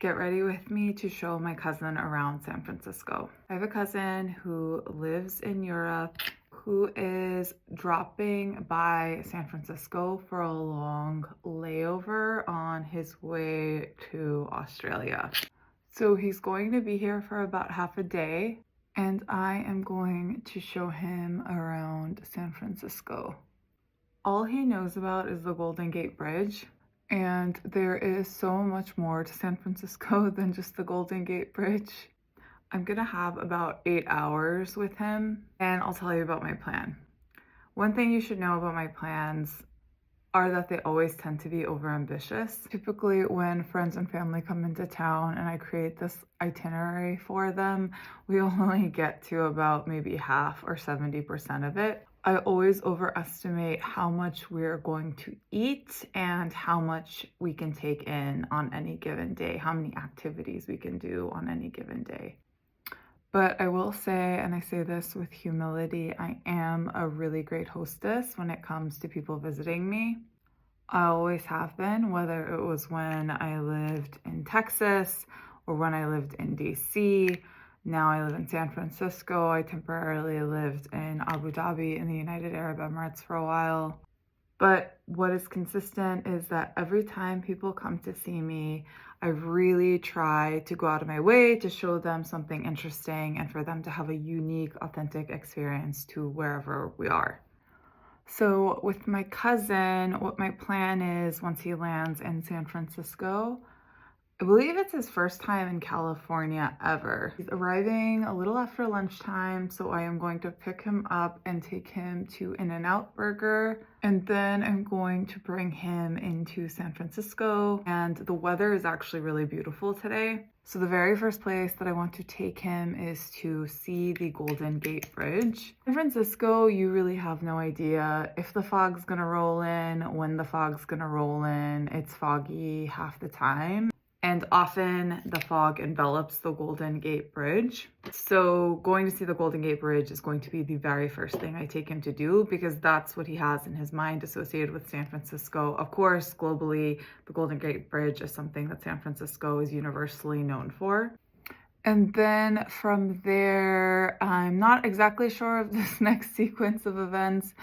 Get ready with me to show my cousin around San Francisco. I have a cousin who lives in Europe who is dropping by San Francisco for a long layover on his way to Australia. So he's going to be here for about half a day, and I am going to show him around San Francisco. All he knows about is the Golden Gate Bridge. And there is so much more to San Francisco than just the Golden Gate Bridge. I'm gonna have about 8 hours with him, and I'll tell you about my plan. One thing you should know about my plans are that they always tend to be overambitious. Typically when friends and family come into town and I create this itinerary for them, we only get to about maybe half or 70% of it. I always overestimate how much we're going to eat and how much we can take in on any given day, how many activities we can do on any given day. But I will say, and I say this with humility, I am a really great hostess when it comes to people visiting me. I always have been, whether it was when I lived in Texas or when I lived in DC. Now I live in San Francisco. I temporarily lived in Abu Dhabi in the United Arab Emirates for a while. But what is consistent is that every time people come to see me, I really try to go out of my way to show them something interesting and for them to have a unique, authentic experience to wherever we are. So with my cousin, what my plan is once he lands in San Francisco, I believe it's his first time in California ever. He's arriving a little after lunchtime, so I am going to pick him up and take him to In-N-Out Burger, and then I'm going to bring him into San Francisco, and the weather is actually really beautiful today. So the very first place that I want to take him is to see the Golden Gate Bridge. San Francisco, you really have no idea if the fog's gonna roll in, when the fog's gonna roll in. It's foggy half the time. And often the fog envelops the Golden Gate Bridge. So going to see the Golden Gate Bridge is going to be the very first thing I take him to do because that's what he has in his mind associated with San Francisco. Of course, globally, the Golden Gate Bridge is something that San Francisco is universally known for. And then from there, I'm not exactly sure of this next sequence of events,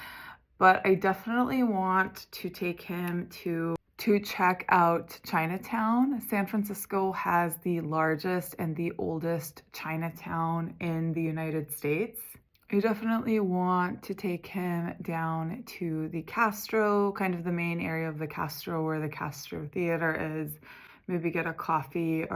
but I definitely want to take him to check out Chinatown. San Francisco has the largest and the oldest Chinatown in the United States. I definitely want to take him down to the Castro, kind of the main area of the Castro where the Castro Theater is, maybe get a coffee